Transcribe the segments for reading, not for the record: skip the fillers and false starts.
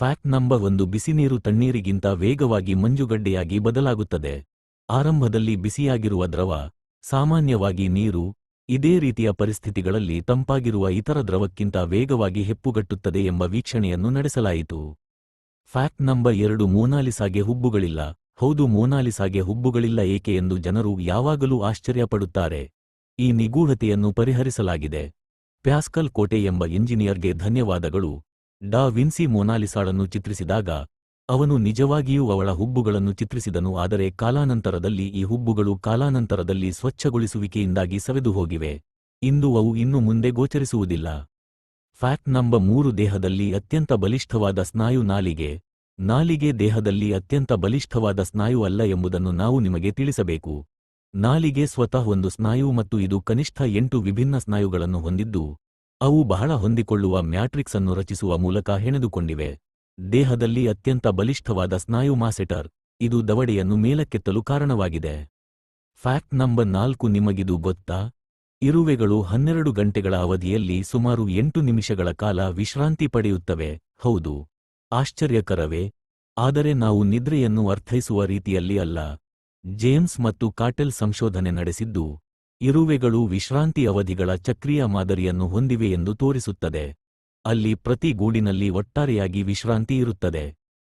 Fact number 1 ಬಿಸಿನೀರು ತಣ್ಣೀರಿಗಿಂತ ವೇಗವಾಗಿ ಮಂಜುಗಡ್ಡೆಯಾಗಿ ಬದಲಾಗುತ್ತದೆ. ಆರಂಭದಲ್ಲಿ ಬಿಸಿಯಾಗಿರುವ ದ್ರವ, ಸಾಮಾನ್ಯವಾಗಿ ನೀರು, ಇದೇ ರೀತಿಯ ಪರಿಸ್ಥಿತಿಗಳಲ್ಲಿ ತಂಪಾಗಿರುವ ಇತರ ದ್ರವಕ್ಕಿಂತ ವೇಗವಾಗಿ ಹೆಪ್ಪುಗಟ್ಟುತ್ತದೆ ಎಂಬ ವೀಕ್ಷಣೆಯನ್ನು ನಡೆಸಲಾಯಿತು. Fact number 2 ಮೋನಾಲಿಸಾಗೆ ಹುಬ್ಬುಗಳಿಲ್ಲ. ಹೌದು, ಮೋನಾಲಿಸಾಗೆ ಹುಬ್ಬುಗಳಿಲ್ಲ ಏಕೆ ಎಂದು ಜನರು ಯಾವಾಗಲೂ ಆಶ್ಚರ್ಯಪಡುತ್ತಾರೆ. ಈ ನಿಗೂಢತೆಯನ್ನು ಪರಿಹರಿಸಲಾಗಿದೆ. ಪ್ಯಾಸ್ಕಲ್ ಕೋಟೆ ಎಂಬ ಇಂಜಿನಿಯರ್ಗೆ ಧನ್ಯವಾದಗಳು. ಡಾ ವಿನ್ಸಿ ಮೋನಾಲಿಸಾಳನ್ನು ಚಿತ್ರಿಸಿದಾಗ ಅವನು ನಿಜವಾಗಿಯೂ ಅವಳ ಹುಬ್ಬುಗಳನ್ನು ಚಿತ್ರಿಸಿದನು, ಆದರೆ ಕಾಲಾನಂತರದಲ್ಲಿ ಈ ಹುಬ್ಬುಗಳು ಕಾಲಾನಂತರದಲ್ಲಿ ಸ್ವಚ್ಛಗೊಳಿಸುವಿಕೆಯಿಂದಾಗಿ ಸವೆದುಹೋಗಿವೆ. ಇಂದು ಅವು ಇನ್ನು ಮುಂದೆ ಗೋಚರಿಸುವುದಿಲ್ಲ. ಫ್ಯಾಕ್ಟ್ ನಂಬರ್ 3 ದೇಹದಲ್ಲಿ ಅತ್ಯಂತ ಬಲಿಷ್ಠವಾದ ಸ್ನಾಯು ನಾಲಿಗೆ. ನಾಲಿಗೆ ದೇಹದಲ್ಲಿ ಅತ್ಯಂತ ಬಲಿಷ್ಠವಾದ ಸ್ನಾಯು ಅಲ್ಲ ಎಂಬುದನ್ನು ನಾವು ನಿಮಗೆ ತಿಳಿಸಬೇಕು. ನಾಲಿಗೆ ಸ್ವತಃ ಒಂದು ಸ್ನಾಯು ಮತ್ತು ಇದು ಕನಿಷ್ಠ 8 ವಿಭಿನ್ನ ಸ್ನಾಯುಗಳನ್ನು ಹೊಂದಿದ್ದು, ಅವು ಬಹಳ ಹೊಂದಿಕೊಳ್ಳುವ ಮ್ಯಾಟ್ರಿಕ್ಸ್ ಅನ್ನು ರಚಿಸುವ ಮೂಲಕ ಹೆಣೆದುಕೊಂಡಿವೆ. ದೇಹದಲ್ಲಿ ಅತ್ಯಂತ ಬಲಿಷ್ಠವಾದ ಸ್ನಾಯು ಮಾಸೆಟರ್. ಇದು ದವಡೆಯನ್ನು ಮೇಲಕ್ಕೆತ್ತಲು ಕಾರಣವಾಗಿದೆ. ಫ್ಯಾಕ್ಟ್ ನಂಬರ್ 4 ನಿಮಗಿದು ಗೊತ್ತಾ? ಇರುವೆಗಳು 12 ಗಂಟೆಗಳ ಅವಧಿಯಲ್ಲಿ ಸುಮಾರು 8 ನಿಮಿಷಗಳ ಕಾಲ ವಿಶ್ರಾಂತಿ ಪಡೆಯುತ್ತವೆ. ಹೌದು, ಆಶ್ಚರ್ಯಕರವೇ? ಆದರೆ ನಾವು ನಿದ್ರೆಯನ್ನು ಅರ್ಥೈಸುವ ರೀತಿಯಲ್ಲಿ ಅಲ್ಲ. ಜೇಮ್ಸ್ ಮತ್ತು ಕಾಟೆಲ್ ಸಂಶೋಧನೆ ನಡೆಸಿದ್ದು, ಇರುವೆಗಳು ವಿಶ್ರಾಂತಿ ಅವಧಿಗಳ ಚಕ್ರೀಯ ಮಾದರಿಯನ್ನು ಹೊಂದಿವೆ ಎಂದು ತೋರಿಸುತ್ತದೆ. ಅಲ್ಲಿ ಪ್ರತಿ ಗೂಡಿನಲ್ಲಿ ಒಟ್ಟಾರೆಯಾಗಿ ವಿಶ್ರಾಂತಿ ಇರುತ್ತದೆ.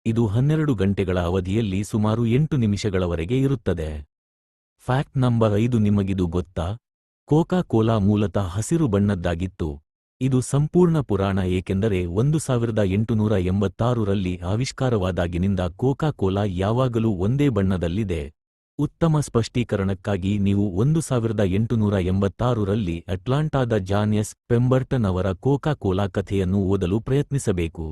ಇದು 12 ಗಂಟೆಗಳ ಅವಧಿಯಲ್ಲಿ ಸುಮಾರು 8 ನಿಮಿಷಗಳವರೆಗೆ ಇರುತ್ತದೆ. ಫ್ಯಾಕ್ಟ್ ನಂಬರ್ 5 ನಿಮಗಿದು ಗೊತ್ತಾ? ಕೋಕಾ ಕೋಲಾ ಮೂಲತಃ ಹಸಿರು ಬಣ್ಣದ್ದಾಗಿತ್ತು. ಇದು ಸಂಪೂರ್ಣ ಪುರಾಣ, ಏಕೆಂದರೆ 1886ರಲ್ಲಿ ಆವಿಷ್ಕಾರವಾದಾಗಿನಿಂದ ಕೋಕಾ ಕೋಲಾ ಯಾವಾಗಲೂ ಒಂದೇ ಬಣ್ಣದಲ್ಲಿದೆ. ಉತ್ತಮ ಸ್ಪಷ್ಟೀಕರಣಕ್ಕಾಗಿ ನೀವು 1886ರಲ್ಲಿ ಅಟ್ಲಾಂಟಾದ ಜಾನ್ ಎಸ್. ಪೆಂಬರ್ಟನ್ ಅವರ ಕೋಕಾ ಕೋಲಾ ಕಥೆಯನ್ನು ಓದಲು ಪ್ರಯತ್ನಿಸಬೇಕು.